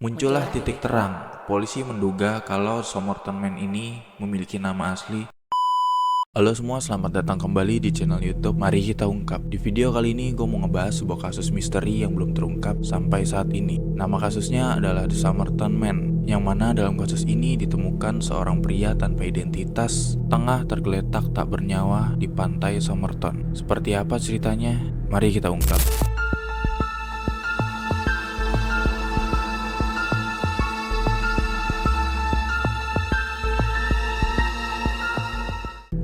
Muncullah titik terang. Polisi menduga kalau Somerton Man ini memiliki nama asli. Halo semua, selamat datang kembali di channel YouTube Mari Kita Ungkap. Di video kali ini gue mau ngebahas sebuah kasus misteri yang belum terungkap sampai saat ini. Nama kasusnya adalah The Somerton Man, yang mana dalam kasus ini ditemukan seorang pria tanpa identitas tengah tergeletak tak bernyawa di pantai Somerton. Seperti apa ceritanya? Mari kita ungkap.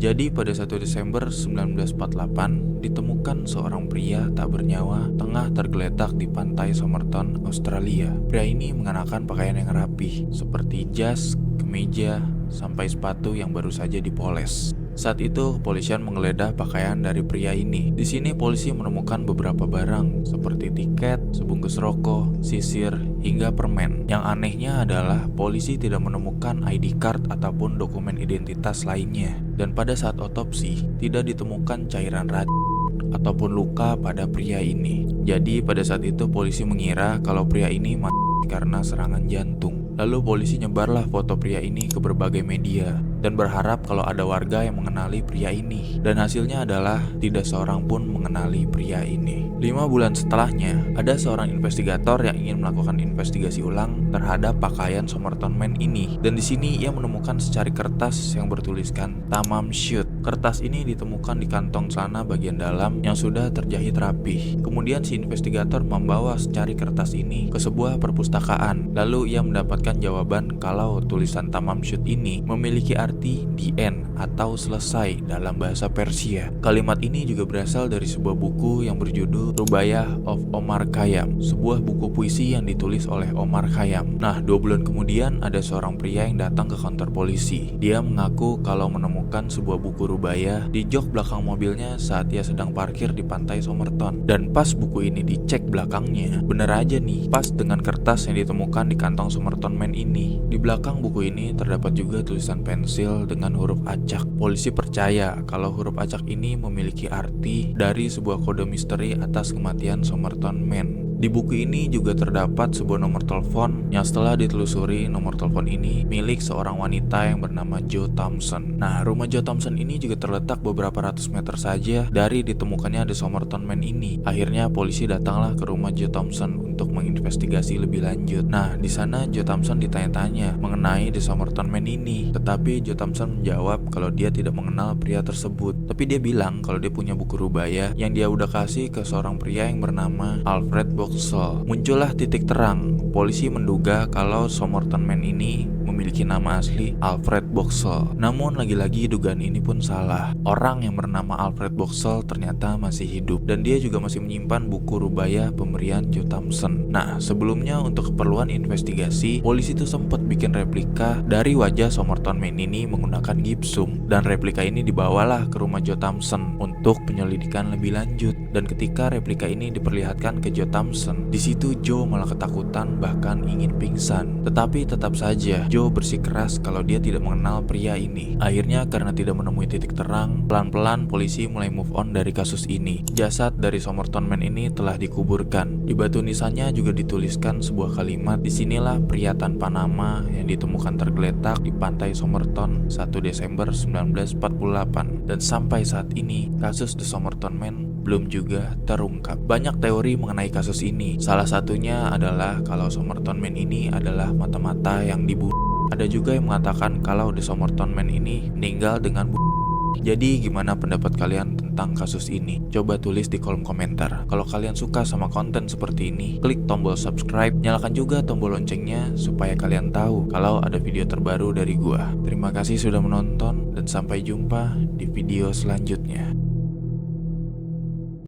Jadi pada 1 Desember 1948 ditemukan seorang pria tak bernyawa tengah tergeletak di pantai Somerton, Australia. Pria ini mengenakan pakaian yang rapi seperti jas, kemeja, sampai sepatu yang baru saja dipoles. Saat itu kepolisian menggeledah pakaian dari pria ini. Di sini polisi menemukan beberapa barang seperti tiket, sebungkus rokok, sisir, hingga permen. Yang anehnya adalah polisi tidak menemukan ID card ataupun dokumen identitas lainnya. Dan pada saat otopsi tidak ditemukan cairan racun ataupun luka pada pria ini. Jadi pada saat itu polisi mengira kalau pria ini mati karena serangan jantung. Lalu polisi nyebarlah foto pria ini ke berbagai media dan berharap kalau ada warga yang mengenali pria ini. Dan hasilnya adalah tidak seorang pun mengenali pria ini. 5 bulan setelahnya, ada seorang investigator yang ingin melakukan investigasi ulang terhadap pakaian Somerton Man ini. Dan di sini ia menemukan secari kertas yang bertuliskan Tamam Shoot. Kertas ini ditemukan di kantong celana bagian dalam yang sudah terjahit rapi. Kemudian si investigator membawa secari kertas ini ke sebuah perpustakaan. Lalu ia mendapatkan jawaban kalau tulisan Tamam Shoot ini memiliki arti the end atau selesai dalam bahasa Persia. Kalimat ini juga berasal dari sebuah buku yang berjudul Rubaiyah of Omar Khayyam, sebuah buku puisi yang ditulis oleh Omar Khayyam. Nah, 2 bulan kemudian ada seorang pria yang datang ke kantor polisi. Dia mengaku kalau menemukan sebuah buku Rubaiyah di jok belakang mobilnya saat ia sedang parkir di pantai Somerton. Dan pas buku ini dicek belakangnya, bener aja nih, pas dengan kertas yang ditemukan di kantong Somerton Man ini. Di belakang buku ini terdapat juga tulisan pensil dengan huruf acak. Polisi percaya kalau huruf acak ini memiliki arti dari sebuah kode misteri atas kematian Somerton Man. Di buku ini juga terdapat sebuah nomor telepon yang setelah ditelusuri nomor telepon ini milik seorang wanita yang bernama Jo Thompson. Nah, rumah Jo Thompson ini juga terletak beberapa ratus meter saja dari ditemukannya The Somerton Man ini. Akhirnya polisi datanglah ke rumah Jo Thompson untuk menginvestigasi lebih lanjut. Nah, di sana Jo Thompson ditanya-tanya mengenai The Somerton Man ini, tetapi Jo Thompson menjawab kalau dia tidak mengenal pria tersebut. Tapi dia bilang kalau dia punya buku Rubaiyah yang dia udah kasih ke seorang pria yang bernama Alfred Boxall. Muncullah titik terang. Polisi menduga kalau Somerton Man ini memiliki nama asli Alfred Boxall. Namun lagi-lagi dugaan ini pun salah. Orang yang bernama Alfred Boxall ternyata masih hidup dan dia juga masih menyimpan buku Rubaiyah pemberian Jo Thompson. Nah, sebelumnya untuk keperluan investigasi, polisi tuh sempat bikin replika dari wajah Somerton Man ini menggunakan gipsum, dan replika ini dibawalah ke rumah Jo Thompson untuk penyelidikan lebih lanjut. Dan ketika replika ini diperlihatkan ke Jo Thompson, di situ Jo malah ketakutan bahkan ingin pingsan. Tetapi tetap saja Jo bersikeras kalau dia tidak mengenal pria ini. Akhirnya karena tidak menemui titik terang, pelan-pelan polisi mulai move on dari kasus ini. Jasad dari Somerton Man ini telah dikuburkan. Di batu nisannya juga dituliskan sebuah kalimat, "Disinilah pria tanpa nama yang ditemukan tergeletak di pantai Somerton 1 Desember 1948. Dan sampai saat ini kasus The Somerton Man belum juga terungkap. Banyak teori mengenai kasus ini. Salah satunya adalah kalau Somerton Man ini adalah mata-mata yang dibunuh. Ada juga yang mengatakan kalau The Somerton Man ini meninggal dengan Jadi gimana pendapat kalian tentang kasus ini? Coba tulis di kolom komentar. Kalau kalian suka sama konten seperti ini, klik tombol subscribe, nyalakan juga tombol loncengnya supaya kalian tahu kalau ada video terbaru dari gua. Terima kasih sudah menonton dan sampai jumpa di video selanjutnya.